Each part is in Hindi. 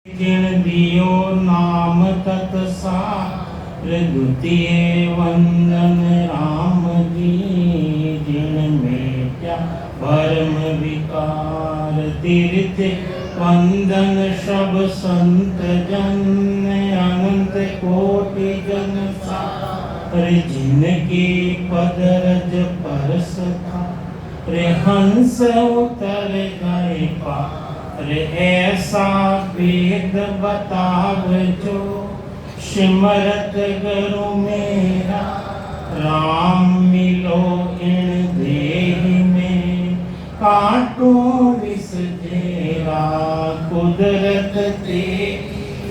जिन दियो नाम तत्सार द्वितीय वंदन राम जी। जिन मेट्या भरम विकार तीर्थ वंदन सब संत जन। अनंत कोटि जन सार जिनके पद रज परस था। रे हंस उतर गए पार। ऐसा वेद बताव जो सिमरत गुरु मेरा। राम मिलो इन देहि में काटो विष जेरा। कुदरत ते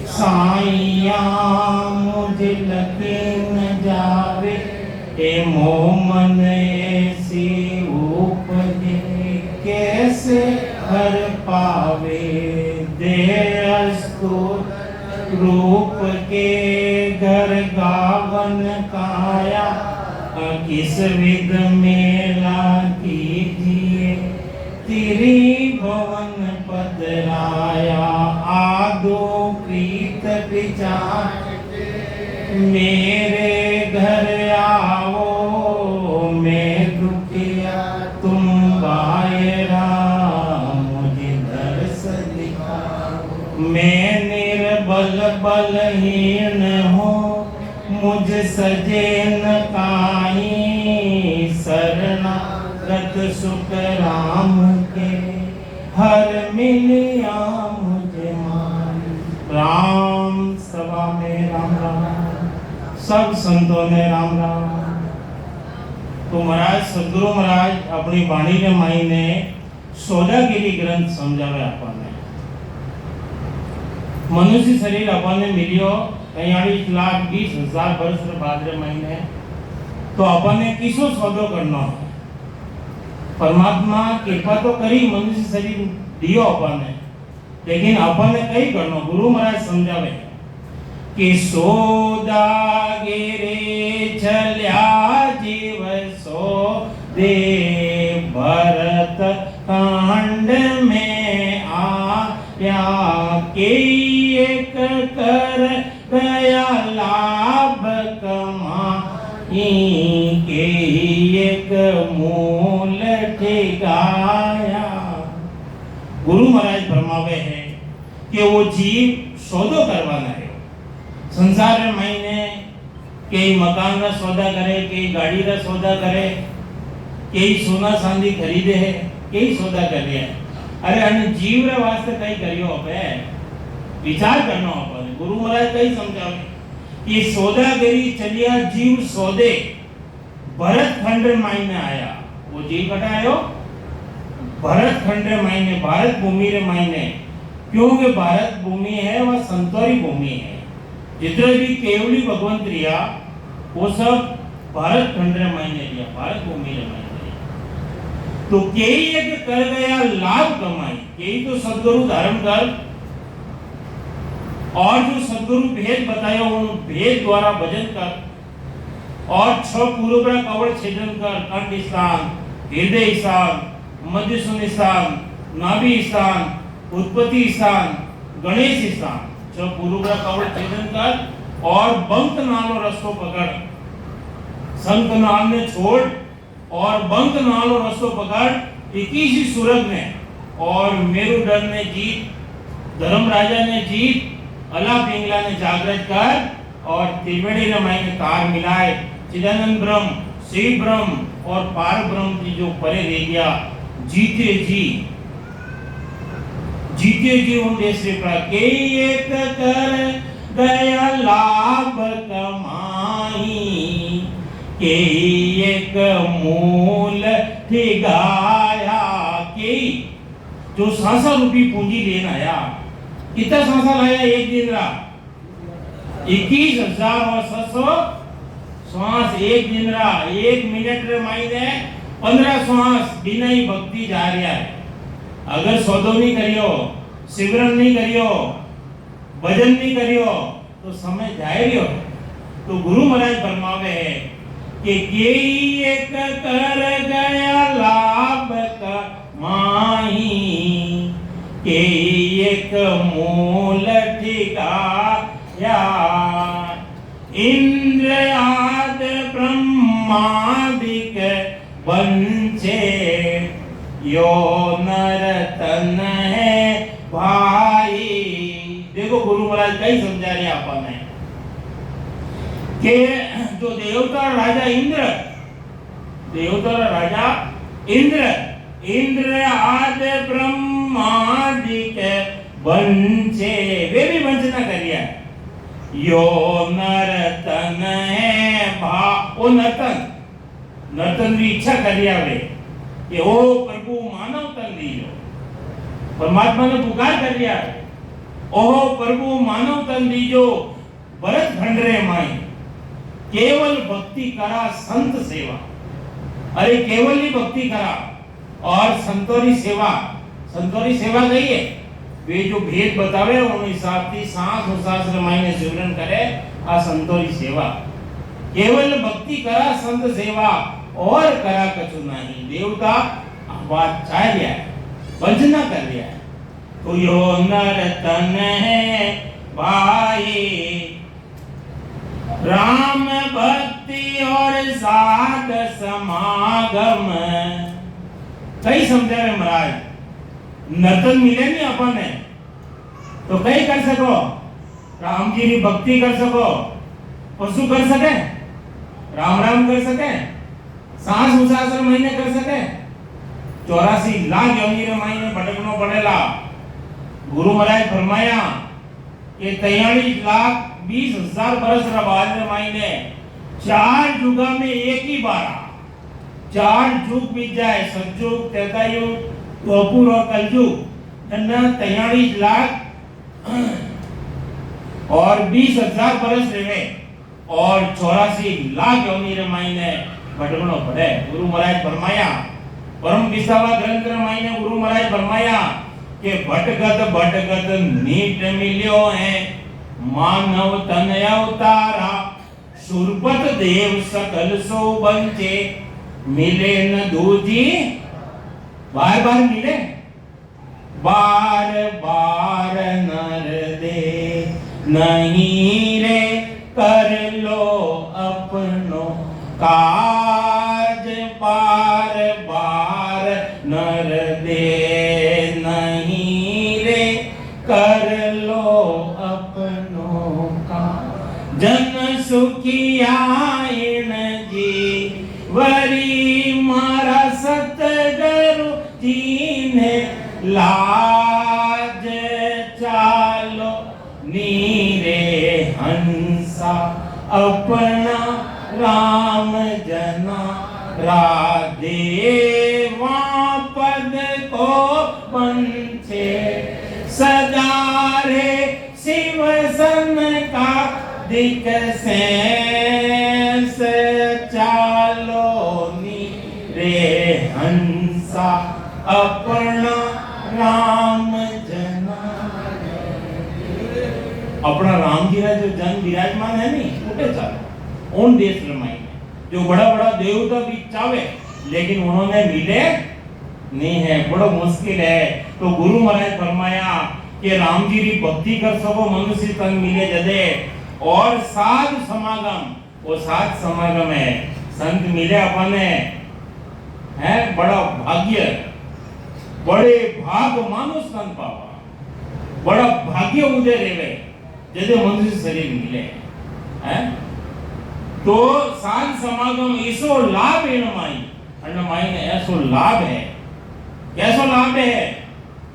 साइया मुझे लगे न जावे। ए मोमन ऐसी उपजे कैसे हर पावे। देहस्तु रूप के घर गावन काया। किस विध मेला कीजिए त्रिभुवन पधराया। आदो प्रीत विचार मेरे घर आओ। मैं दुखिया तुम बायरा मुझे दर्श दिखाओ। मैं निर्बल बलहीन हूँ मुझ सजे न काई। शरणागत सुख राम के हर मिलिया मुझे मान। राम सभा में राम राम सब संतों ने राम राम। तो महाराज सदगुरु महाराज अपनी वाणी ने माई ने सौदागिरी ग्रंथ समझावे आपने। मनुष्य शरीर अपने मिलियो 43,20,000 वर्ष बाद रे महीने। तो अपने किसो सौदो करना है। परमात्मा कृपा तो करी मनुष्य शरीर दियो अपने, लेकिन अपने कई करना। गुरु महाराज समझावे कि सौदागिरी चल्या जीव सो दे। भरत कांड में आया के एक कर गया लाभ कमाई। के एक मूल ठिकाया। गुरु महाराज फरमावे है कि वो जीव सौदो करवाना है संसार में। महीने कई मकान का सौदा करे, कई गाड़ी का सौदा करे, कई सोना चांदी खरीदे है, कई सौदा कर रहे हैं। अरे अन जीव रे वास्ते कई करियो अपे विचार करनो अपन। गुरु महाराज कई समझावे कि सौदागिरी चलिया जीव सौदे। भरत खंड महीने आया वो जीव कटा आयो भरत खंड महीने, भारत भूमि रे महीने। क्योंकि भारत भूमि है वह संतोरी भूमि है। जितने भी केवली भगवंत रिया वो सब भारत खंड रे महीने लिया, भारत भूमि रे महीने। तो कई एक कर गया लाभ कमाई। कई तो सदगुरु धारण कर और जो सदगुरु भेद बताया उन भेद द्वारा भजन कर। और 6 पूर्व कवड़ छेदन कर। कंठ स्थान, हृदय स्थान, मध्य सुन स्थान, नाभि स्थान, उत्पत्ति स्थान, गणेश स्थान। 6 पूर्व कवड़ छेदन कर और बंक नालो रस्तो पकड़। संत नाल ने छोड़ और बंक नालो रस्तो पकड़। 21 सुरग ने और मेरुदंड ने जीत, धर्म राजा ने जीत, अला पिंगला ने जागृत कर और त्रिवेणी रमाई ने तार मिलाए। चिदानंद ब्रह्म, शिव ब्रह्म और पार ब्रह्म की जो परे रह गया जीते जी उन देश के एक कर गया लाभ कमाई। के एक मूल ठिकाया। के जो सांसा रूपी पूंजी लेना आया। कितना सांसा लाया एक दिन रा 21,700 श्वास एक दिन रा। 1 मिनट रे महीने 15 श्वास बिना ही भक्ति जा रहा है। अगर सौदो नहीं करियो, सिमरन नहीं करियो, भजन नहीं करियो तो समय जाए रियो। तो गुरु महाराज फरमावे है कि एक कर गया लाभ कमाई। के एक एक मूल ठिकाया, इंद्र आद ब्रह्मादिक बंचे, यो नर तन है भाई। देखो गुरु महाराज कई समझा रहे आपने कि जो देवता राजा इंद्र, देवता राजा इंद्र, इंद्र आद ब्रह्मादिक बंचे, वे भी वंचना करिया। यो नर तन है भा, ओ नर्तन, नर्तन की इच्छा करिया वे कि ओ प्रभु मानव तन दीजो, परमात्मा ने पुकार कर दिया, ओहो प्रभु मानव तन दीजो, भरत भंडरे माई, केवल भक्ति करा संत सेवा। अरे केवल ही भक्ति करा और संतोरी सेवा, संतोरी सेवा गई है वे जो भेद बतावे उन हिसाब की सांस उसास रमाइने सिमरन करे आ संतोरी सेवा। केवल भक्ति करा संत सेवा और करा कछु नहीं। देवता बात चाह लिया है, वंचना कर लिया है। तो यो नर तन है भाई, राम भक्ति और साध समागम। कई समझावे महाराज, नर्तन मिले नहीं अपन ने तो कई कर सको, राम जी की भक्ति कर सको, पशु कर सके, राम राम कर सके, सांस उसास महीने कर सके, 84 लाख योनि रे महीने भटकनो पड़ेला। गुरु महाराज फरमाया कि 43,20,000 बरस रा बाद रे महीने 4 युगा में एक ही बार, 4 युग बीत जाए, सतयुग, त्रेता युग, द्वापर और कलयुग, 43 लाख और 20,000 बरस रहे और 84 लाख योनि रे महीने भटकनो पड़े। गुरु महाराज फरमाया, परम विसावा ग्रंथ रे महीने गुरु महाराज फरमाया कि भटकत भटकत नीट मिल्यो है, मानव तन अवतारा, सुरपत देव सकल सो बंचे, मिले न दूजी, बार बार मिले, बार बार नर दे नहीं रे, कर लो अपनो काज, बार बार नर दे नहीं रे, कर लो अपनो काज। जन सुखियायण जी वरी मारा सतगुरु जी ने, लाज चालो नीरे हंसा, अपना राम जना राधे, वहाँ पद को पंचे, सदा रे शिव सन का दिक सेंस, चालो नीरे हंसा, अपना राम जना। अपना राम जी जो जन विराजमान है नहीं, उठे चालो उन देश रमाई जो बड़ा बड़ा देवता भी चावे लेकिन उन्होंने मिले नहीं है, बड़ा मुश्किल है। तो गुरु महाराज फरमाया कि राम जी की भक्ति कर सको मनुष्य तन मिले जदे, और साध समागम, वो साध समागम है, संत मिले अपने है, बड़ा भाग्य, बड़े भाग मानुष संत पावा, बड़ा भाग्य उदय रेवे जदे मनुष्य शरीर मिले है। तो साध समागम ऐसो लाभ है माई ने ऐसो लाभ है, कैसो लाभ है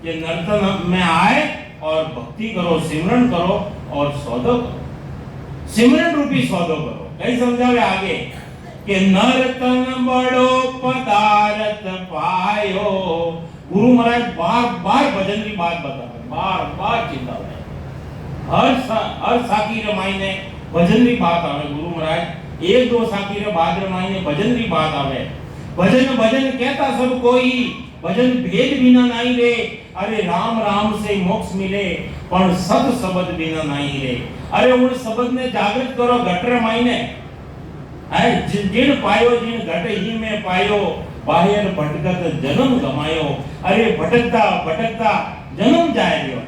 कि नर्तन में आए और भक्ति करो, सिमरन करो और सौदो करो, सिमरन रूपी सौदो करो। कई समझावे आगे कि नर्तन बड़ो पदार्थ पायो। गुरु महाराज बार बार भजन की बात बतावे, बार बार चिंतावे, हर साकी रे मायने भजन की बात आवे। गुरु महाराज 1-2 साकी रे बाद रे मायने भजन की बात आवे। भजन भजन कहता सब कोई, भजन भेद बिना नहीं रे। अरे राम राम से मोक्ष मिले, पर सत शब्द बिना नहीं रे। अरे उन शब्द ने जागृत करो घट रे मायने, जिन पायो जिन घट ही में पायो, बाहर भटकत जन्म गमायो। अरे भटकता भटकता जन्म जाए रियो,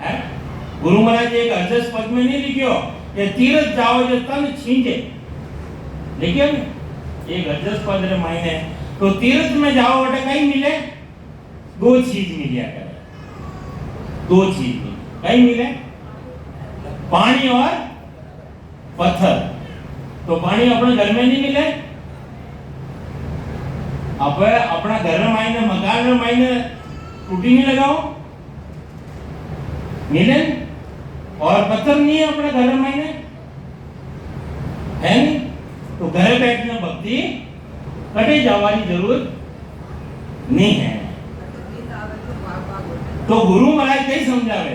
है। गुरु महाराज एक अजस पद में नहीं लिखियो ये तीरथ जाओ जो तन छींजे, लिखियो ने एक अजस पद रे मायने। तो तीर्थ में जाओ बटे कहीं मिले, दो चीज मिलिया करे, दो चीज मिले, कहीं मिले पानी और पत्थर। तो पानी अपने घर में नहीं मिले, अब अपना घर में मायने मकान में मायने टूटी नहीं लगाओ मिले, और पत्थर नहीं है अपने घर में मायने है नहीं। तो घर बैठने भक्ति कटे जावानी जरूरत नहीं है। तो गुरु महाराज कई समझावे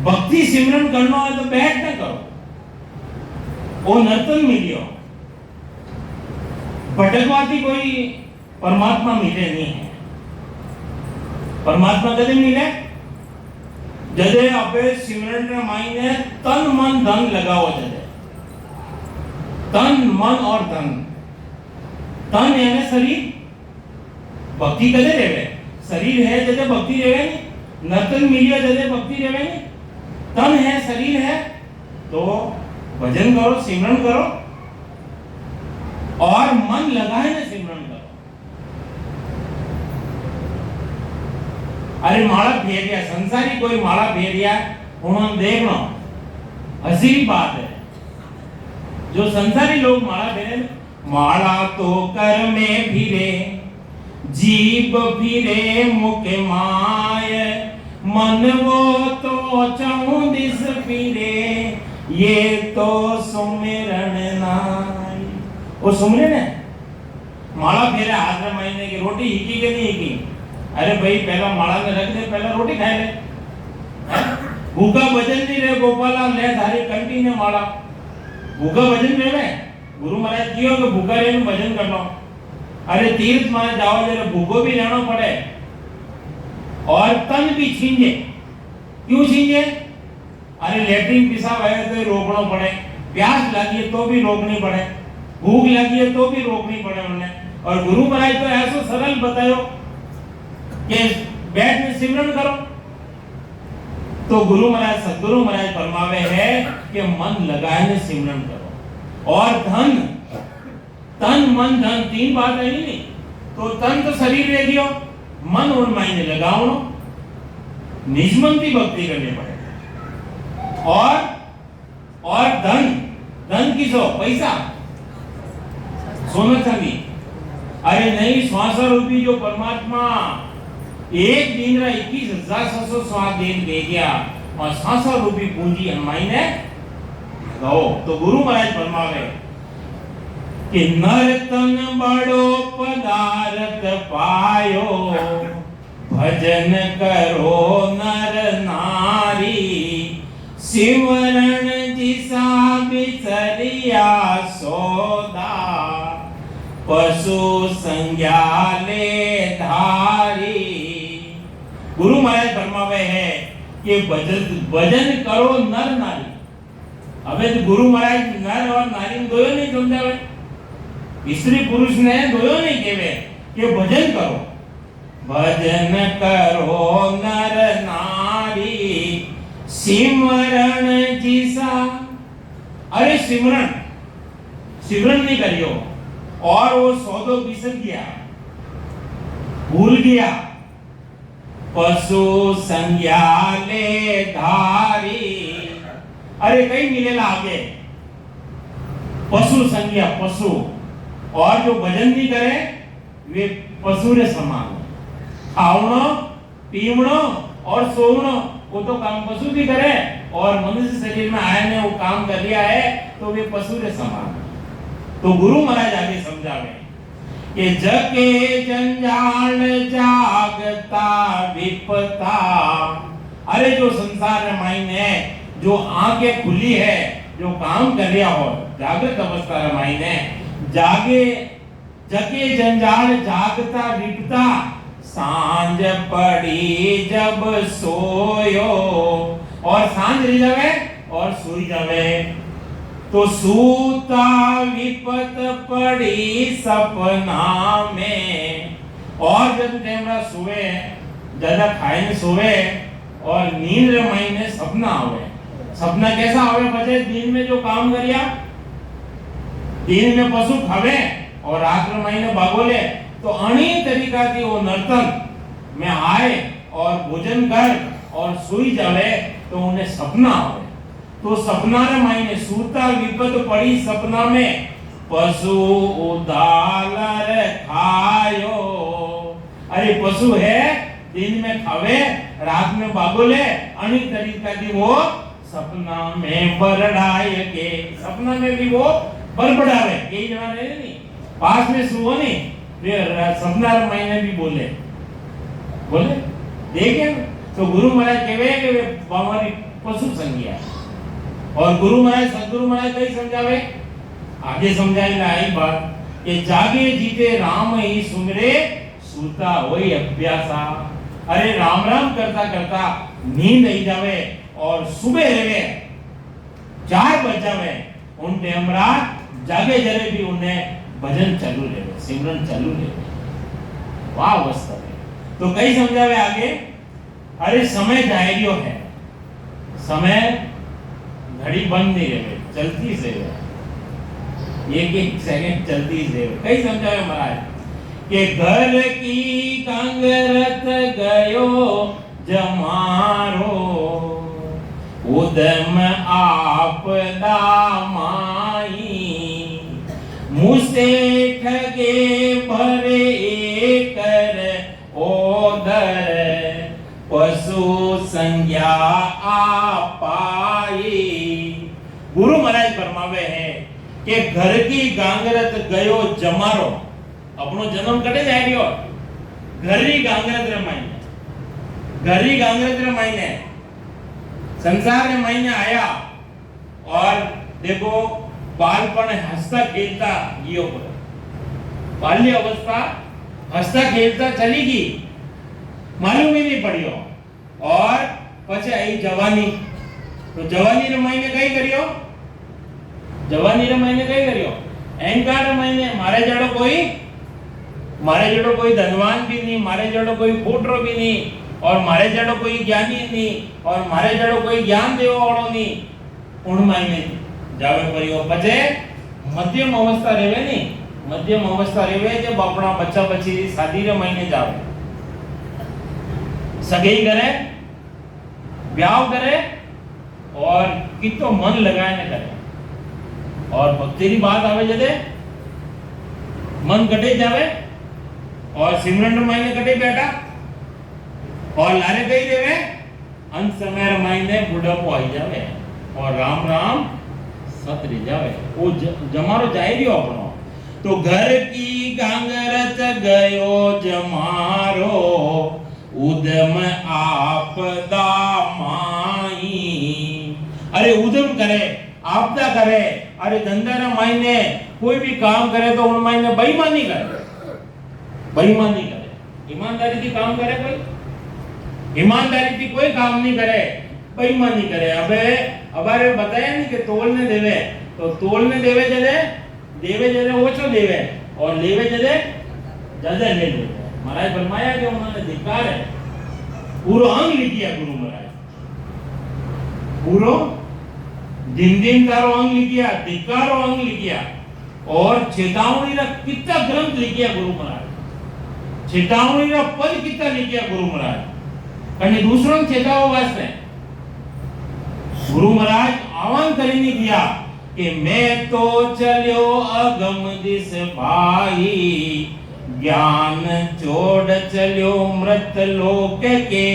भक्ति सिमरन करना है तो बैठ ना करो, वो नर्तन मिलियो, भटकवाती कोई परमात्मा मिले नहीं है। परमात्मा कदे मिले जदे अपे सिमरन रे मायने तन मन धन लगाओ, जदे तन मन और धन, तन यानी शरीर, भक्ति कदे रेवे, शरीर है जदे भक्ति रेवे नहीं, नर्तन मिलियो जदे भक्ति रेवे नहीं, तन है शरीर है तो भजन करो सिमरन करो, और मन लगाए ना सिमरन करो। अरे माला फेरिया संसारी कोई माला फेरिया उन्होंने देखना हंसी बात है। जो संसारी लोग माला फेरे, माला तो कर में फिरे जीभ फिरे मुख माय, मन वो तो चौदिस फिरे ये तो सुमिरन नाय। वो सुमिरन है, माला फेरे हाथ में महीने की रोटी हिकी के नहीं हिकी, अरे भाई पहला माला में रख दे, पहला रोटी खाए ले, भूखा भजन नहीं रे गोपाला ले थारी कंटिन्यू माला, भूखा भजन में गुरु महाराज कियो कि भूखा रहने भजन करना। अरे तीर्थ माने जाओ जरा भूखो भी रहना पड़े और तन भी छींजे, क्यों छींजे? अरे लेटरिन पेशाब आए तो रोकना पड़े, प्यास लगी है तो भी रोकनी पड़े, भूख लगी है तो भी रोकनी पड़े उन्हें। और गुरु महाराज तो ऐसा सरल बतायो कि बैठ में सिमरन करो। तो गुरु महाराज सदगुरु महाराज फरमावे है कि मन लगाए ने सिमरन करो। और धन, तन मन धन तीन बात है नहीं। तो तन तो शरीर रह दियो, मन और मायने लगाओ, निजमंती भक्ति करनी पड़े। और धन, धन किसो? पैसा, सोना चांदी। अरे नहीं, श्वास रूपी जो परमात्मा एक दिन रा 21,700 श्वास दे गया और श्वास रूपी पूंजी मायने गाओ। तो गुरु महाराज फरमावे कि नर्तन बड़ो पदार्थ पायो, भजन करो नर नारी, सिमरन जिसा बिसरिया सौदा, पशु संज्ञा ले धारी। गुरु महाराज फरमावे है कि भजन करो नर नारी। अबे तो गुरु महाराज नर और नारी दोनों नहीं समझावे, स्त्री पुरुष ने दोनों नहीं कहवे कि भजन करो, भजन करो नर नारी, सिमरन जिसा। अरे सिमरन, सिमरन नहीं करियो और वो सौदो बिसर गया, भूल गया, पशु संज्ञा ले धारी। अरे कहीं मिलेला आगे पशु संज्ञा, पशु। और जो भजन नहीं करे वे पशु रे समान, खावणो पीवणो और सोवणो वो तो काम पशु भी करे, और मनुष्य शरीर में आए ने वो काम कर लिया है तो वे पशु रे समान। तो गुरु महाराज आगे समझावे कि जगे जंजाल जागता विपता। अरे जो संसार में मायने जो आंखें खुली है, जो काम कर रहा हो जागृत अवस्था में मायने, जागे जगे जंजाल जागता विपता, सांझ पड़ी जब सोयो। और सांझ रह जावे और सोई जावे तो सूता विपत पड़ी सपना में। और जब कैमरा सोवे, ज्यादा खाए सोवे और नींद रे मायने सपना आवे। सपना कैसा आवे? पछे दिन में जो काम करिया, दिन में पशु खावे और रात रे मायने भागोले, तो अणी तरीका थी वो नर्तन में आए और भोजन कर और सोई जावे तो उन्हें सपना आवे। तो सपना रे मायने सूता विपत पड़ी सपना में, पशु उदालर खायो। अरे पशु है, दिन में खावे रात में भागोले, अनेक तरीका की वो सपना में बरड़ाए के, सपना में भी वो बड़बड़ावे। कई जना रहे नहीं पास में सुओ नहीं, फिर सपना रे मायने भी बोले देखे। तो गुरु महाराज कहवे कि वे हमारी पशु संज्ञा। और गुरु महाराज सदगुरु महाराज कई समझावे, आगे समझाएगा आई बात कि जागे जीते राम ही सुमरे, सूता होई अभ्यासा। अरे राम राम करता करता नींद आई जावे और सुबह रहे 4 बज जावे, उन टाइम रात जागे जरे भी उन्हें भजन चालू रहे, सिमरन चालू रहे। वाह अवस्था है। तो कई समझावे आगे, अरे समय जायरियो है, समय घड़ी बंद नहीं रहे, चलती से एक सेकंड चलती से। कई समझावे महाराज कि घर की कांगरत गयो जमारो, उदम आपदा माई, मुझसे ठगे भरे कर ओदर, पशु संज्ञा आपाई। गुरु महाराज फरमावे है कि घर की गांगरत गयो जमारो, अपनो जन्म कटे जाएगो, घरी गांगरत रे मायने, घरी गांगरत रे मायने संसार रे मायने आया और देखो बालपण हंसता खेलता जियो, बाल्य अवस्था हंसता खेलता चली गई, मालूम ही नहीं पड़ियो। और पछे आई जवानी, तो जवानी रे मायने कई करियो, जवानी रे मायने कई करियो, अहंकार रे मायने मारे जड़ो कोई धनवान भी नहीं, मारे जड़ो कोई फूटरो भी नहीं, और मारे जड़ो कोई ज्ञानी नहीं, और मारे जड़ो कोई ज्ञान देवा वालो नहीं, उन मायने जावे परियो। पछे मध्यम अवस्था रेवे नहीं, मध्यम अवस्था रेवे जब अपना बच्चा बच्ची शादी रे मायने जावे, सगाई करे, ब्याह करे और कितो मन लगाए ने करे, और भक्ति की बात आवे जदे मन कटे जावे और सिमरन रे मायने कटे बैठा और लारे कही देवे, अंत समय रे मायने बुढ़ापो आई जावे और राम राम सतरी जावे, वो जमारो जाए दियो अपनो। तो घर की गांगरत गयो जमारो, उदम आपदा माई। अरे उदम करे, आपदा करे, अरे धंधा रे मायने कोई भी काम करे तो उन मायने बेईमानी करे, बेईमानी करे। ईमानदारी थी काम करे कोई, ईमानदारी थी कोई काम नहीं करे, बेईमानी करे। अबे अबारे बताया नहीं कि तोलने देवे, तो तोलने देवे जदे ओछो देवे और लेवे जदे ज्यादा ले लेवे। महाराज फरमाया कि उन्होंने धिक्कार है, पूरो अंग लिख दिया गुरु महाराज, पूरो दिन तारो अंग लिख दिया, धिक्कारो अंग लिख दिया और चेतावनी रा कितना ग्रंथ लिख दिया गुरु महाराज, चेतावनी रा पद कितना लिख दिया गुरु महाराज, कने दूसरों चेतावो वास्ते गुरु महाराज आह्वान करीने दिया कि मैं तो चलियो अगम दिस भाई, ज्ञान छोड़ चलियो मृत लोक के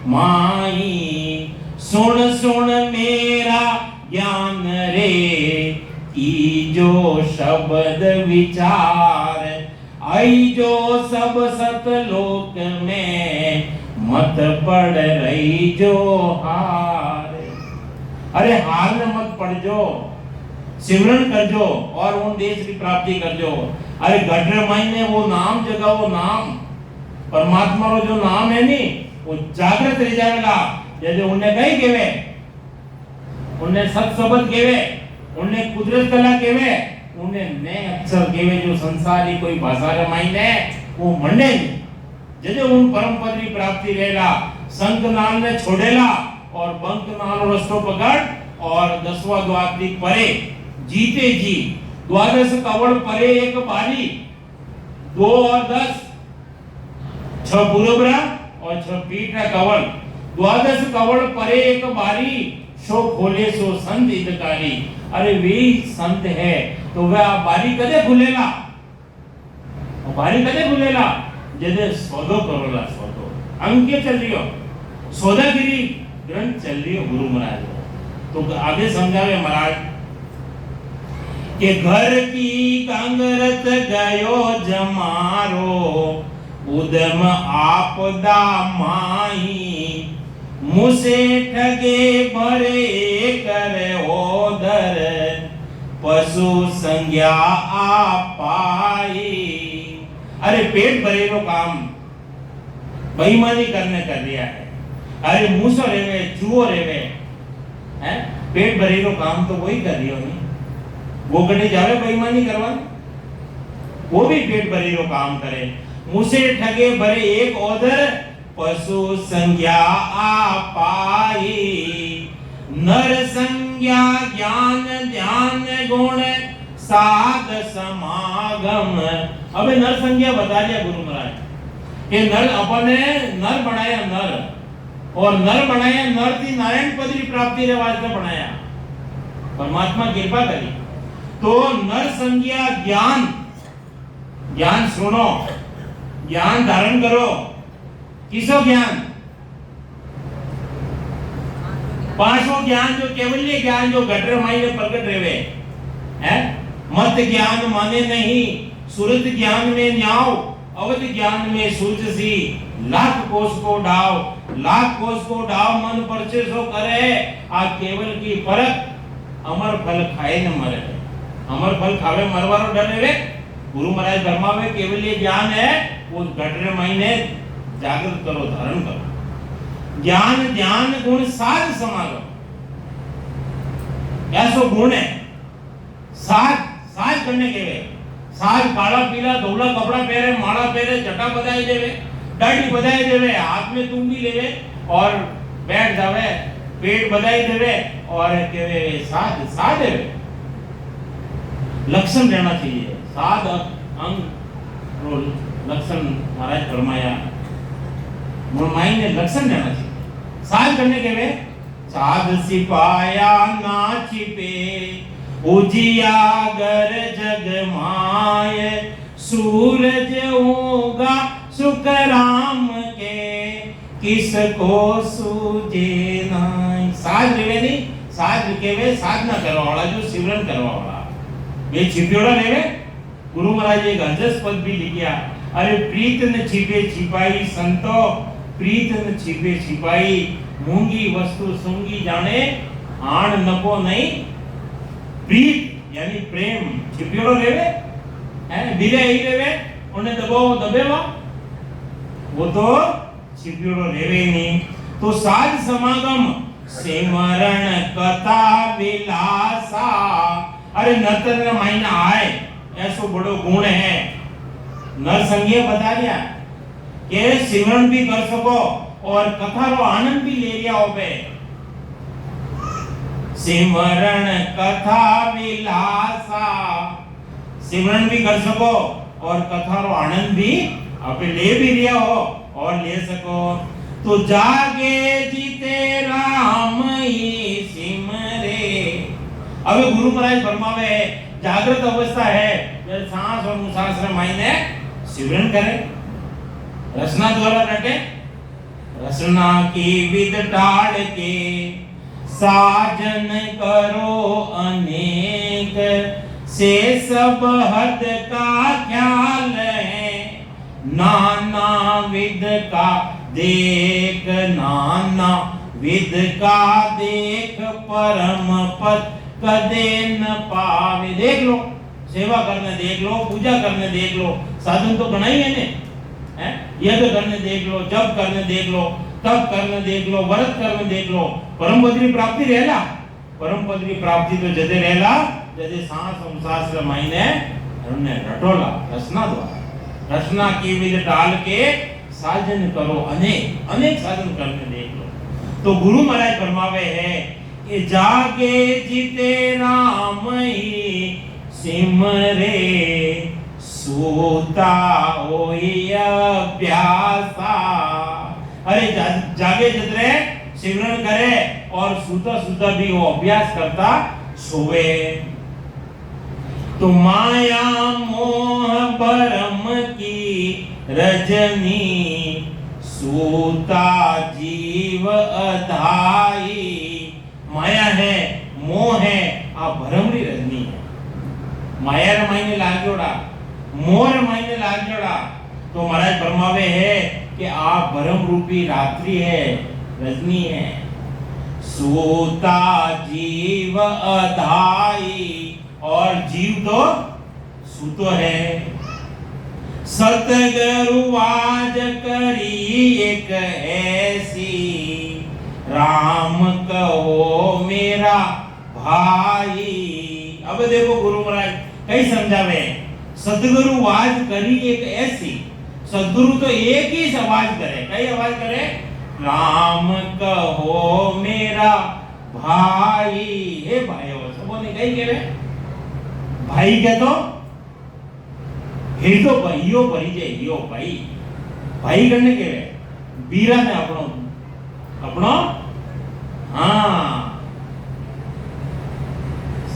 माई। सुन सुन मेरा ज्ञान रे की जो शब्द विचार, आई जो सब सतलोक में मत पड़ रही जो हार। अरे हार में मत पड़ जो, सिमरन कर जो और उन देश की प्राप्ति कर जो। अरे गढ़ मायने वो नाम जगह, वो नाम परमात्मा रो जो नाम है नी वो जागृत रह जाएगा। जैसे उन्हें कही केवे, उन्हें सत शब्द केवे, उन्हें कुदरत कला केवे, उन्हें नए अक्षर केवे जो संसारी कोई भाषा रे मायने वो मंडे। जैसे उन परम पद की प्राप्ति रहेगा શંખનાળ ને છોડેલા और બંકનાળ રસ્તો પકડ और 10वां દ્વારથી પરે जीते जी 12 कवड़ परे एक बारी 2 और 10 6 पुरबरा और 6 पीठ ना कवड़ 12 कवड़ परे एक बारी शो खोले सो संत हितकारी। अरे वे संत है तो वह बारी कदे खुलेला बारी कदे खुलेला जदे सौदो करोला सौदो अंके चल रियो सौदागिरी ग्रंथ चल रियो गुरु महाराज। तो आगे समझावे महाराज के घर की कांगरत गयो जमारो उदम आपदा माई मुसे ठगे भरे करे ओदर पशु संज्ञा आपाई। अरे पेट भरेलो काम बेईमानी करने कर दिया है। अरे मूसो रेवे चूहो रेवे हैं पेट भरेलो काम तो वही कर रियो नहीं वो कटे जावे बेईमानी करवा वो भी पेट भरेलो काम करे मुसे ठगे भरे एक ओदर पशु संज्ञा आपाई। नर संज्ञा ज्ञान ध्यान गुण साध समागम। अबे नर संज्ञा बता दिया गुरु महाराज कि नर अपने नर बनाया नर और नर बनाया नर थी नारायण पद की प्राप्ति रे वास्ते बनाया परमात्मा कृपा करी। तो नर संज्ञा ज्ञान ज्ञान सुनो ज्ञान धारण करो किसो ज्ञान पांचों ज्ञान जो केवल्य ज्ञान जो घट माई में प्रकट रहे हैं मत ज्ञान माने नहीं सुरत ज्ञान में न्याव अवध ज्ञान में सूझ सी लाख कोष को डाव मन परचे सो करे आ केवल की परख अमर फल खाए न मरे। अमर फल खावे मरवारो डरे वे गुरु महाराज फरमावे केवल ये ज्ञान है वो घटरे महीने जागृत करो धारण करो। ज्ञान ध्यान गुण साध समागम ऐसो गुण है साध साध करने के वे साध काला पीला धोला कपड़ा पहरे माला पहरे जटा बधाई देवे दाढ़ी बधाई देवे हाथ में तुम्बी लेवे और बैठ जावे पेट बधाई देवे और केवे साध साध है लक्षण रहना चाहिए साध अंग लक्षण महाराज फरमाया मुरमाई ने लक्षण रहना चाहिए साध करने के वे साध सिपाया ना छिपे उजियागर जग माय सूरज होगा सुख राम के किसको सूझे नाय। साध रेवे नहीं साध केवे साधना करवा वाला जो सिमरन करवा वाला वे छिपियोड़ा रेवे गुरु महाराज एक अंजस पद भी लिखिया। अरे प्रीत न छिपे छिपाई संतो प्रीत न छिपे छिपाई मूंगी वस्तु सूंगी जाने आण नको नहीं। प्रीत यानी प्रेम छिपियोड़ो रेवे हैं बिले ही रेवे उन्हें दबाओ दबेवा वो तो छिपियोड़ो रेवे नहीं। तो साध समागम सिमरण कथा विलासा। अरे नर्तन महीना आए ऐसो बड़ो गुण है नर संज्ञा बता दिया कि सिमरण भी कर सको और कथा रो आनंद भी ले लिया होवे। सिमरण कथा विलासा सिमरण भी कर सको और कथा रो आनंद भी आप ले भी लिया हो और ले सको। तो जागे जीते राम ही सिमरे। अबे गुरु महाराज फरमावे जागृत अवस्था है जब सांस और मुसास रे मायने सिमरन करे रचना द्वारा रटे रचना की विद टाड़ के साजन करो अनेक से सब हद का ख्याल है नाना विद का देख नाना विद का देख परम पद कदे न पावे। देख लो सेवा करने देख लो पूजा करने देख लो साधन तो बना ही है ने हैं यज्ञ करने देख लो जप करने देख लो तप करने देख लो व्रत करने देख लो परम पद की प्राप्ति रहेला। परम पद की प्राप्ति तो जदे रहेला जदे सांस और सांस रे मायने हमने रटोला रचना द्वारा रचना की विध डाल के साजन करो, अनेक अनेक साजन करने देख लो। तो गुरु महाराज फरमावे है कि जागे जीते राम ही सिमरे, सूता होई अभ्यासा। अरे जागे जतरे सिमरन करे और सूता सूता भी वो अभ्यास करता सोवे। तो माया मोह भरम की रजनी, सूता जीव अधाई। माया है, मोह है, आ भरमरी रजनी है। माया रे मायने लागोड़ा, मोह रे मायने लागोड़ा। तो महाराज फरमावे है कि आप भरम रूपी रात्रि है, रजनी है। सूता जीव अधाई, और जीव तो सूतो है। सतगुरु आज करी एक ऐसी, राम कहो मेरा भाई। अब देखो गुरु महाराज कई समझावे, सतगुरु आवाज करी एक ऐसी। सतगुरु तो एक ही आवाज करे, कई आवाज करे, राम कहो मेरा भाई। हे भाई सबोने कई कहे भाई के तो हे तो भाईयो परिचय हियो भाई। भाई करने के बीरा ने अपनो अपनो हाँ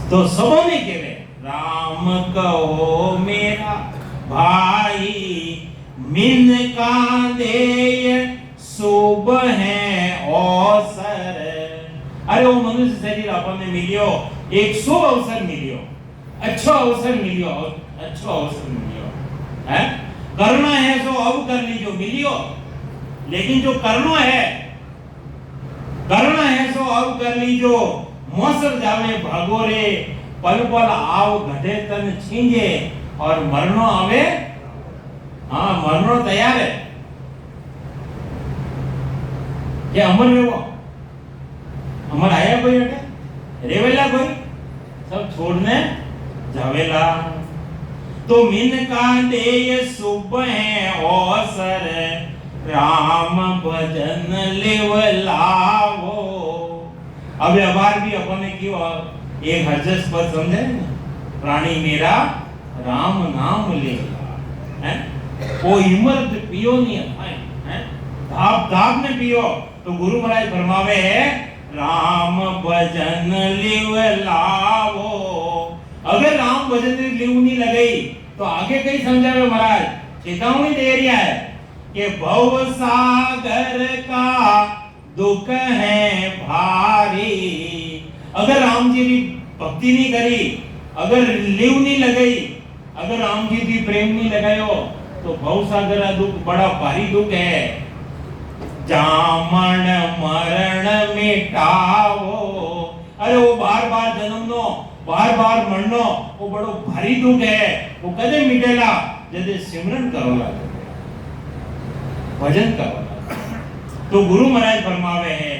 तो सबोने कहे राम कहो मेरा भाई। मिन का देय शुभ है अवसर। अरे वो मनुष्य शरीर अपन ने मिलियो, एक शुभ अवसर मिलियो, अच्छा अवसर मिलियो, अच्छा अवसर मिलियो है। करना है तो अब कर लीजिए, मिलियो। लेकिन जो करना है तो अब कर लीजो। मौसर जावे भागो रे, पल पल आव घटे तन छींजे, और मरनो आवे, हाँ मरनो तैयार है। ये अमर रेवो, अमर आया कोई हटे रेवेला कोई, सब छोड़ने जावेला। तो मिन का देय शुभ है अवसर, राम भजन लेवलावो। अब अबार भी अपन ने क्यों एक हर्जस पद समझे ना, प्राणी मेरा राम नाम लेगा है। वो इमरत पियो नहीं है, धाप धाप में पियो। तो गुरु महाराज फरमावे है राम भजन लेवलावो। अगर राम भजन लिव नहीं लगई तो आगे कई समझावे महाराज, चेतावनी दे रहा है कि भव सागर का दुख है भारी। अगर राम जी की भक्ति नहीं करी, अगर लिव नहीं लगई, अगर राम जी की प्रेम नहीं लगायो, तो भव सागर का दुख बड़ा भारी दुख है। जामन मरण मिटावो। अरे वो बार बार जन्मनो, बार बार मरनो, वो बड़ो भारी दुख है। वो कदे मिटेला जदे सिमरन करोला, भजन करोला। तो गुरु महाराज फरमावे है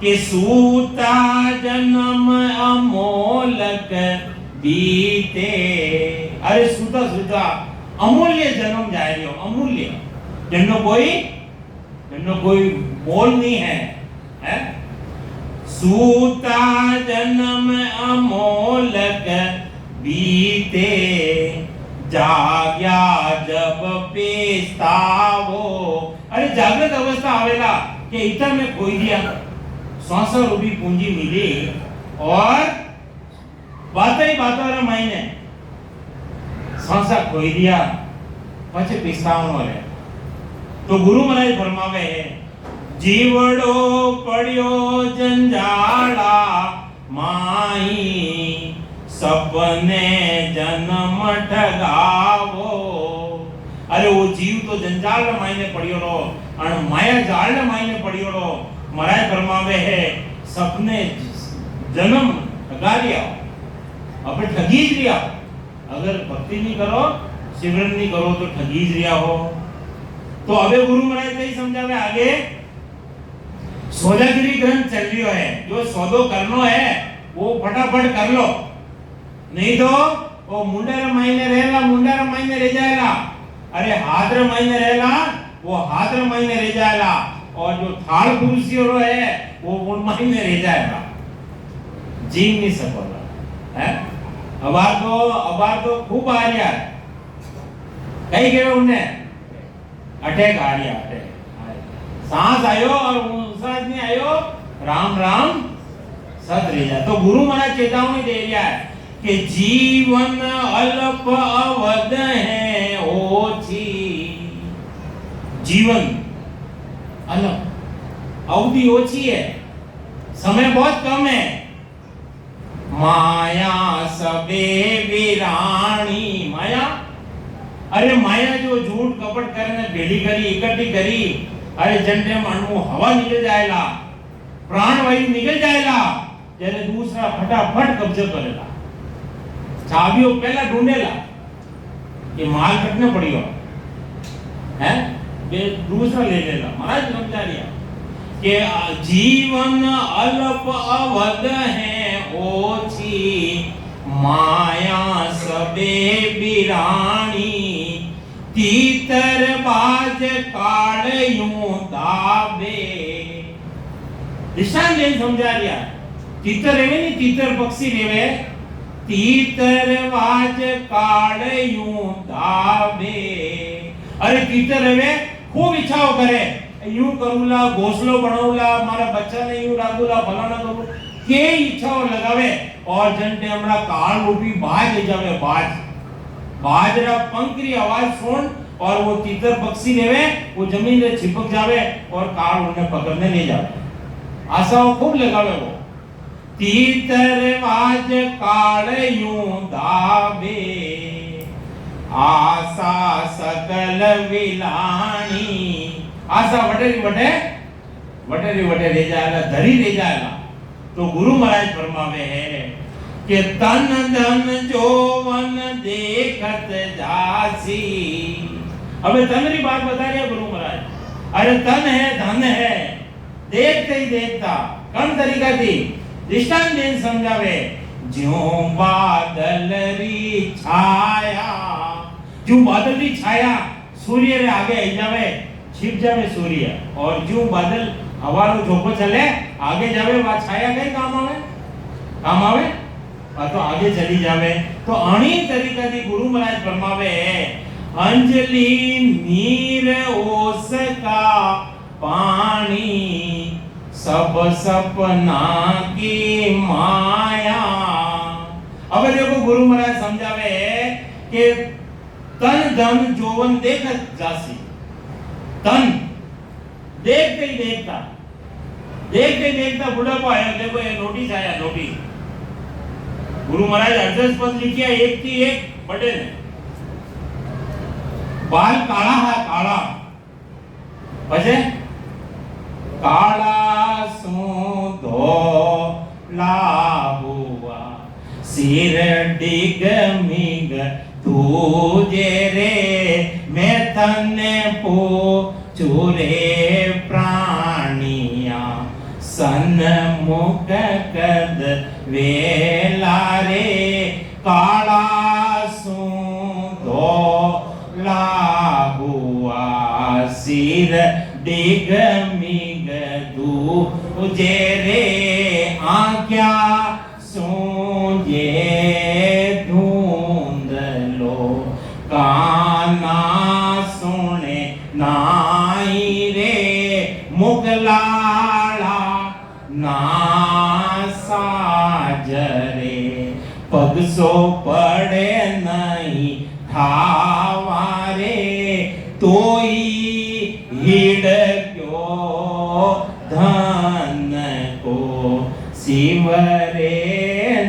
कि सूता जन्म अमोलक बीते। अरे सूता सूता अमूल्य जन्म जाए रही हो, अमूल्य, जन्नो कोई मोल नहीं है। सूता जन्म अमोलक बीते, जाग्या जब पेस्तावो। अरे जागृत अवस्था आवेला कि इतना में खोई दिया, 100 रूपी पूंजी मिली और बातें ही बातों रे महीने 100 खोई दिया, पछे पेस्तावनो रे। तो गुरु महाराज फरमावे है जीवड़ो पड़ियो जंजाला माई, सपने जन्म ठगावो। अरे वो जीव तो जंजाल मायने पड़ियो रो, और माया जाल मायने पड़ियो रो। महाराज फरमावे है सपने जन्म ठगा लिया, अपने ठगी लिया। अगर भक्ति नहीं करो, सिमरन नहीं करो तो ठगी लिया हो। तो अबे गुरु महाराज कई समझावे आगे, सौदागिरी ग्रंथ चल रही है, जो सौदो करनो है वो फटाफट कर लो, नहीं तो वो मुंडे रे महीने रहेला, मुंडा रे महीने रह जाएगा। अरे हाथ रे महीने रहेला वो हाथ महीने रह जाएगा और जो थाल कुर्सी है वो गुण महीने रह जाएगा, जीव नहीं सकोगा है। अबार तो खूब आ रहा है, कई गए उन्हें अटैक आ रहा अटैक, सांस आयो और सांस नहीं आयो, राम राम सद रह जाए। तो गुरु महाराज चेतावनी दे रहा है कि जीवन अल्प अवध है ओछी, जीवन अल्प अवधि ओछी है, समय बहुत कम है। माया सबे वीराणी, माया, अरे माया जो झूठ कपट करने भेड़ी करी इकट्ठी करी, अरे जन्ने मानू हवा निकल जाएगा, प्राणवायु निकल जाएगा, जैसे दूसरा फटाफट कब्जा करेगा, चाबियों पहला ढूंढेगा, ये माल कटने पड़ेगा है, दूसरा ले लेगा। महाराज समझा दिया कि जीवन अल्प अवध है ओछी, माया सबे बिराणी, तीतर बाज काल यूं दावे। दृष्टांत ने समझा दिया, तीतर रेवे नहीं, तीतर पक्षी रेवे, तीतर बाज काल यूं दावे। अरे तीतर रेवे खूब इच्छाओ करे, यूं करूला, घोंसलो बनाऊला, मारा बच्चा ने यूं राखूला, फलाना करूं, के इच्छाओ लगावे और जंटे हमरा काल रूपी बाज ले जावे, बाजरा पंखरी आवाज सुन और वो तीतर पक्षी लेवे, वो जमीन में चिपक जावे और काल उन्हें पकड़ने ले जावे। आशाओं खूब लगावे वो, तीतर बाज काल यूं दावे, आशा सकल विलानी। आशा वटेरी वटे रह जाएगा, धरी रह जाएगा। तो गुरु महाराज फरमावे है कि तन धन जोवन देखत जासी। अबे तन की बात बता रहे गुरु महाराज, अरे तन है धन है, देखते ही देखता कम तरीका थी। दृष्टांत देन समझावे, ज्यों बादल री छाया, जो बादल री छाया सूर्य रे आगे आई जावे, छिप जावे सूर्य, और जो बादल हवारो झोंको चले आगे जावे, वा छाया कई काम आवे तो आगे चली जावे। तो अणी तरीका थी गुरु महाराज फरमावे, अंजलि नीर ओस का पानी, सब सपना की माया। अब देखो गुरु महाराज समझावे कि तन धन जोवन देखत जासी, तन देखते ही देखता बुढ़ापा आया। देखो ये नोटिस आया, नोटिस गुरु महाराज अर्जस पद लिखिया, एक थी एक बड़े ने, बाल काला है, काला बजे काला सो धोला हुआ, सिर डिग मिग तुझे रे, मैं तन्ने पूछू रे प्राणिया, सन्मुख कद वेला रे, काला सो धोला हुआ, सिर डिग मिग तुझे रे, आँख्या सूंझे धुंध लो, काना सुने नाई रे, मुगलाला ना साजरे, पगसो पड़े नहीं ठावारे, तोई हिड़ क्यों धन को, शिवरे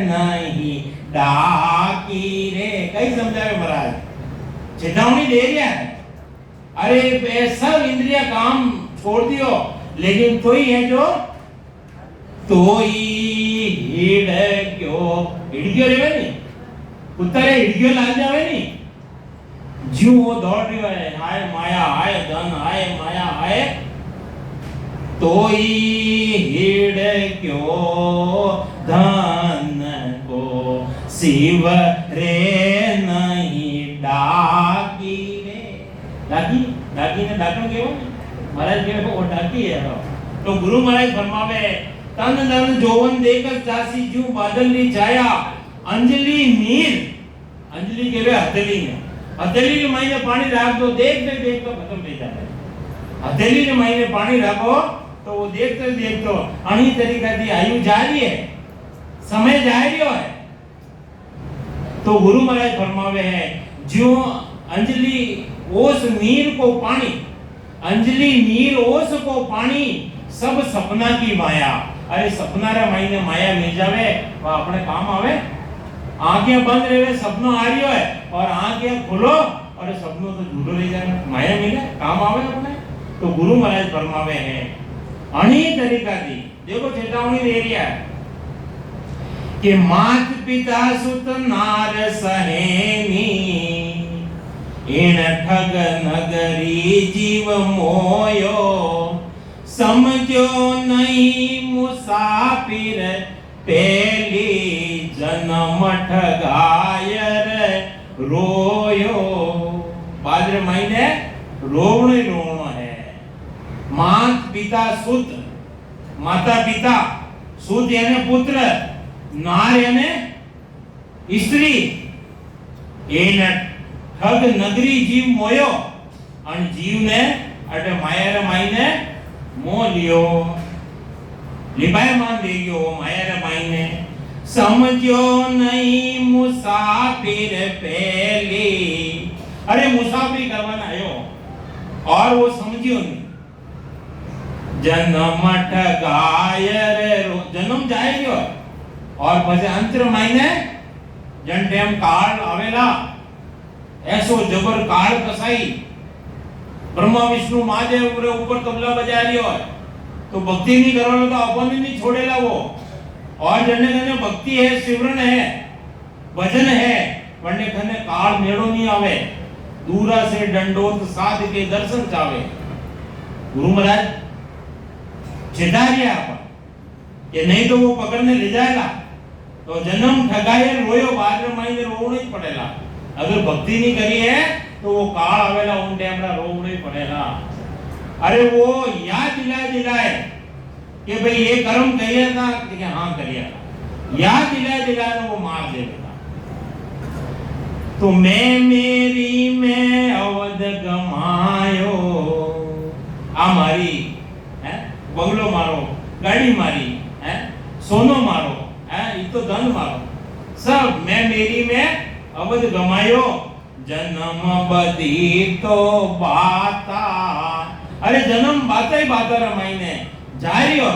नहीं डाकी रे। कई समझावे महाराज, चेतावनी दे रहा है, अरे सब इंद्रिया काम छोड़ दियो, लेकिन तो ही है जो तो ही हिड़क्यो रेवे नहीं, कुत्ता रे हिड़क्यो लाग जावे नहीं, जो वो दौड़ रही है, हाय माया हाय धन हाय माया हाय, तो ही हिड़क्यो धन को, शिव रे नहीं डाकी रे। डाकी ने डाकन કેવો महाराज के वो डाकी है। तो गुरु महाराज फरमावे तन धन जोवन देकर जासी जू बादल नी छाया अंजलि नीर अंजलि के वे हथेली में हथेली के महीने पानी राख दो देखते देखते खत्म हो जाता है। हथेली के महीने पानी रखो तो वो देखते देखते अणी तरीका थी आयु जा रही है समय जा रही है। तो गुरु महाराज फरमावे है जो अंजलि ओस नीर को पानी अंजलि नीर ओस को पानी सब सपना की माया। अरे सपना रे महीने माया मिल जावे वो अपने काम आवे। आंखें बंद रहे सपनों आ रही है और आंखें खोलो और सपनों तो झूठो रह जाए माया मिले काम आवे अपने। तो गुरु महाराज फरमावे है अणी तरीका दी देखो चेतावनी दे रही है कि मात पिता सुत नार सहेनी इन ठग नगरी जीव मोयो समझो नहीं मुसाफिर पहली जन्म ठगायर रोयो। भाद्र महीने रोवणे रोवणो है। मात पिता सुत माता पिता सुत यानी पुत्र नार यानी स्त्री एन ठग नगरी जीव मोयो और जीव ने अटे माया रे माईने मोह लियो लिबाय मान दे गयो माया रे माईने समझो नहीं मुसाफिर पहली। अरे मुसाफिरी करवाना आयो और वो समझियो नहीं जन्म ठगायर जन्म जाएगो और પછી અંતર મહિને જન ટેમ કાળ આવેલા ऐसो जबर काल कसाई ब्रह्मा विष्णु महादेव पूरे ऊपर तबला बजा रही हो तो भक्ति नहीं करवानो तो अपन नहीं छोड़ेला वो। और जने जने भक्ति है सिमरन है भजन है वने खने काल मेड़ो नहीं आवे दूरा से दंडोत साध के दर्शन चावे। गुरु महाराज चिढ़ा रिया अपन ये नहीं तो वो पकड़ने ले जाएगा तो जन्म ठगाए रोयो बाद में महीने रोवणो ही पड़ेगा। अगर भक्ति नहीं करी है तो वो काल आवेला उन टाइम रा रोवणो ही पड़ेगा। अरे वो याद दिलाए कि भाई ये कर्म करिया था कि हां करिया था याद दिलाए वो मार देगा। तो मैं मेरी में अवध गमायो आ मारी है बंगलो मारो गाड़ी मारी है सोनो मारो है ये तो धन मारो सब मैं मेरी में अवध गमायो जन्म बदी तो बाता। अरे जन्म बाता ही बाता रमाईने जारी हो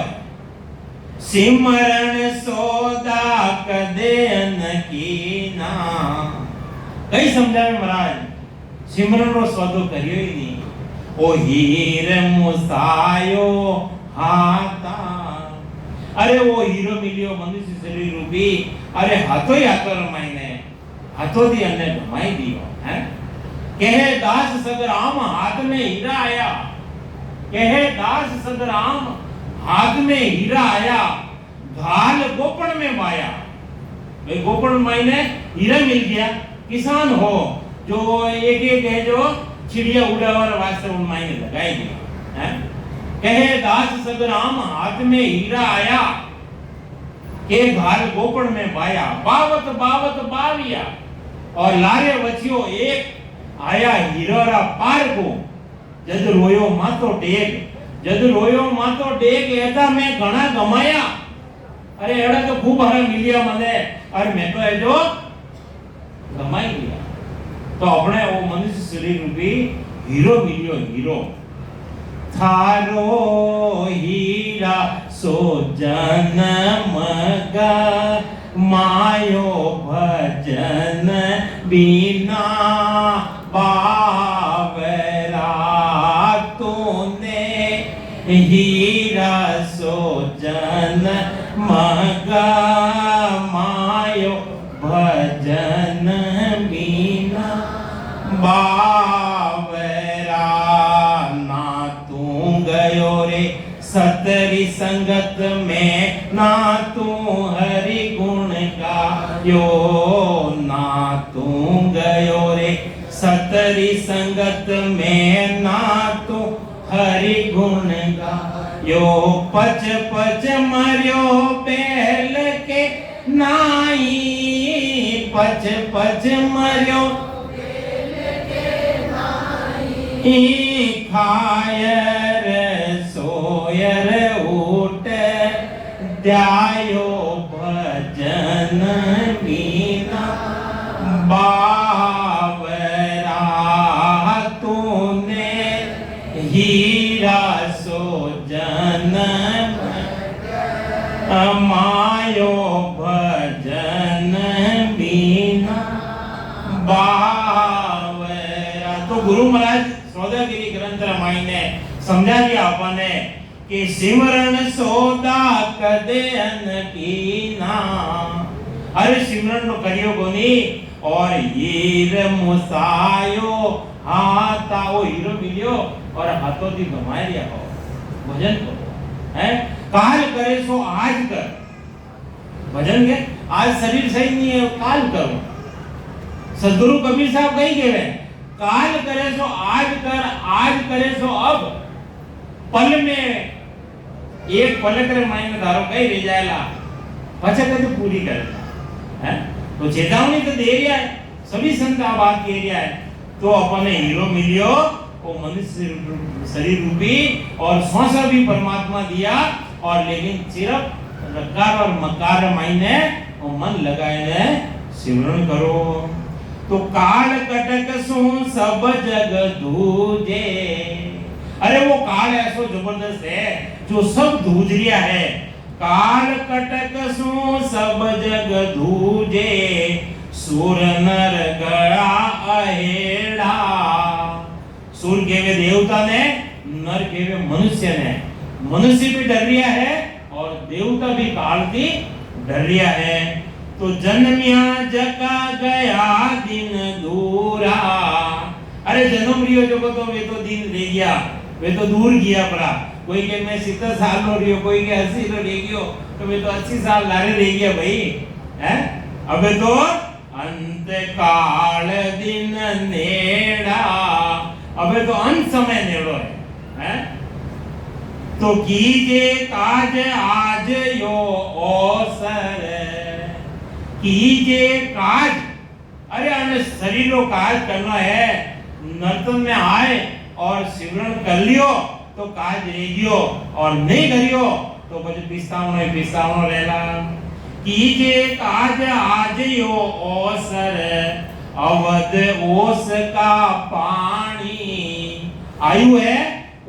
सिमरण सोदा कदे न कीना। कई समझावे महाराज सिमरण रो सौदो करियो ही नहीं ओ हीर मुसायो हाथा। अरे वो हीरो मिलियो मनुष्य शरीर रूपी अरे हाथों ही हाथों रमाईने हाथों दी अन्य घुमाई दियो है। कहे दास सदराम हाथ में हीरा आया कहे दास सदराम हाथ में हीरा आया घाल गोपन में माया। भाई गोपन मायने हीरा मिल गया किसान हो जो एक एक है जो चिड़िया उड़ावर वास्ते उन मायने लगाई दिया है। कहे दास सदराम हाथ में हीरा आया के घाल गोपन में बाया बावत बावत बाविया और लारे वचियो एक आया हीरोरा पार को जद रोयो मातो टेक ऐसा मैं घना गमाया। अरे एड़ा तो खूब हरा मिलिया मने और मैं तो है जो गमाई लिया। तो अपने वो मनुष्य शरीर रूपी हीरो मिलियो हीरो थारो हीरा सो जन्म गा मायो भजन बिना बावरा तूने हीरा सो जन्म गा मायो भजन बिना बावरा ना तू गयो रे सतरी संगत में ना तू हरि गुण गायो ना तू गयो रे सतरी संगत में ना तू हरि गुण गायो पच पच मर्यो बैल के नाई पच पच मर्यो खायर सोयर उठ ध्यायो भजन मीना बावरा तूने हीरा सो जन्म मायो भजन मीना बावरा। तो गुरु महाराज सौदागिरी ग्रंथ रामायण ने समझा दिया आपने कि सिमरन सौदा कदे अन कीना। अरे सिमरन नो करियो कोनी और हीर मुसायो हाथा वो हीरो मिलियो और हाथों दी गमाय लिया हो भजन करो हैं। काल करे सो आज कर भजन के आज शरीर सही नहीं है काल करो। सदगुरु कबीर साहब कही गए काल करे सो आज कर आज करे सो अब पल में एक पल करे मायने धारो कई रह जाएला पछे कदे पूरी करना है। तो चेतावनी तो दे रहा है सभी संत आ बात कह रहा है। तो अपने हीरो मिलियो वो मनुष्य शरीर रूपी और श्वासा भी परमात्मा दिया और लेकिन सिर्फ रकार और मकार मायने वो मन लगाए सिमरन करो। तो काल कटक सो सब जग दूजे। अरे वो काल ऐसो जबरदस्त है जो सब दूज रिया है। काल कटक सो सब जग दूजे सुर नर गया अहेड़ा। सुर केवे देवता ने नर केवे मनुष्य ने। मनुष्य भी डर रिया है और देवता भी काल की डर रिया है। तो जन्मिया जका गया दिन दूरा। अरे जन्म रियो जो तो वे तो दिन ले गया वे तो दूर गया पड़ा। कोई के मैं 70 साल लो रियो कोई के 80 लो ले गयो तो वे तो 80 साल लारे ले गया भाई हैं। अबे तो अंत काल दिन नेड़ा। अबे तो अंत समय नेड़ो है हैं। तो कीजे काज आज यो अवसर कीजे काज। अरे हमें शरीरों काज करना है नर्तन में आए और सिमरन कर लियो तो काज रेगियो और नहीं करियो तो कुछ पिस्तावनो लेला। कीजे काज आज यो अवसर अवध ओस का पानी। आयु है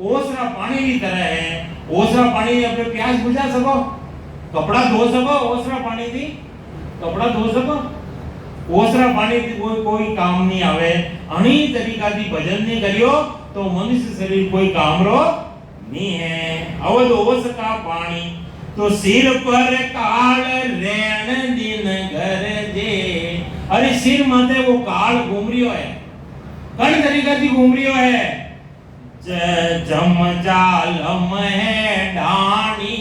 ओसरा पानी की तरह है। ओसरा पानी अपने प्यास बुझा सको कपड़ा धो सको ओसरा पानी थी कपड़ा धो सको ओसरा पानी थी कोई काम नहीं आवे। अणी तरीका थी भजन नहीं करियो तो मनुष्य शरीर कोई काम रो नहीं है। अवध ओस का पानी। तो सिर पर काल रेण दिन घर जे। अरे सिर माथे वो काल घूम रियो है कण तरीका थी घूम रियो है। जम जालम है डाणी।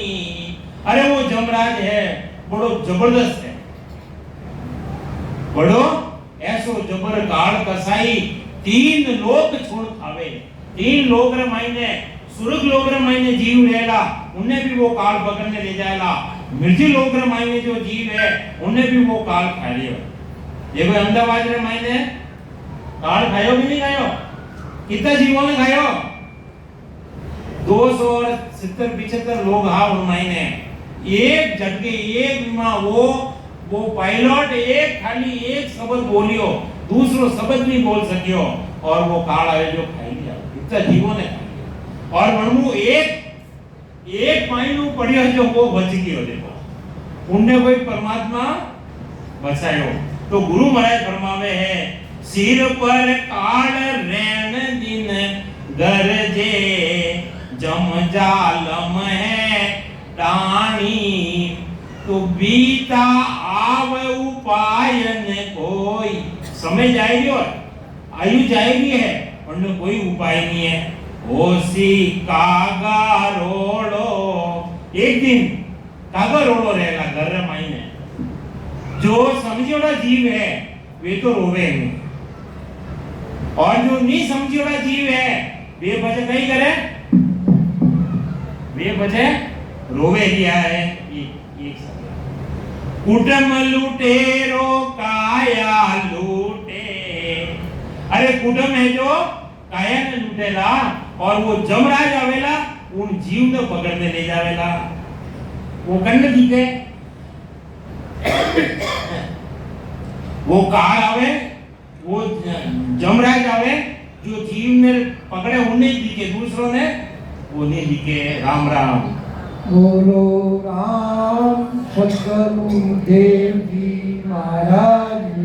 अरे वो जमराज है बड़ो जबरदस्त है बड़ो ऐसो जबर काल कसाई। 3 लोक छोड़ खावे। 3 लोक रे मायने सुरग लोक रे मायने जीव रहेला उन्हें भी वो काल पकड़ने ले जाएला। मृत्यु लोक रे मायने जो जीव है उन्हें भी वो काल खा लियो। ये कोई अहमदाबाद रे मायने काल खायो भी नहीं खायो कितना जीवों ने खायो 270-75 लोग हा उन मायने एक झटके एक बीमा वो पायलट एक खाली एक शब्द बोलियो दूसरो शब्द नहीं बोल सकियो और वो काल आए जो खाई लिया इतना जीवों ने और मनमु एक मायनू पड़ियो जो वो बच गयो। देखो उनने कोई परमात्मा बचायो। तो गुरु महाराज फरमावे है सिर पर काल रेण दिन गरजे जम जालम है डाणी। तो बीता आव उपायन कोई समय जाएगी और आयु जाएगी है और कोई उपाय नहीं है। ओसी कागा रोड़ो एक दिन कागा रोड़ो रहेगा घर मायने। जो समझियोड़ा जीव है वे तो रोवे नहीं और जो नहीं समझियोड़ा जीव है वे बचे कहीं करे બે પછી રોવે રહ્યા હે એક कुटुम लुटेरो काया लूटे। अरे कुटुम है जो काया ने लूटेला और वो जमराज आवेला उन जीव ने पकड़ने ले जावेला। वो कन्न जीते वो काल आवे वो जमराज आवे जो जीव ने पकड़े उन्हें दिखे दूसरों ने वो नहीं दिखे। राम राम बोलो राम सद्गुरु देव जी महाराज।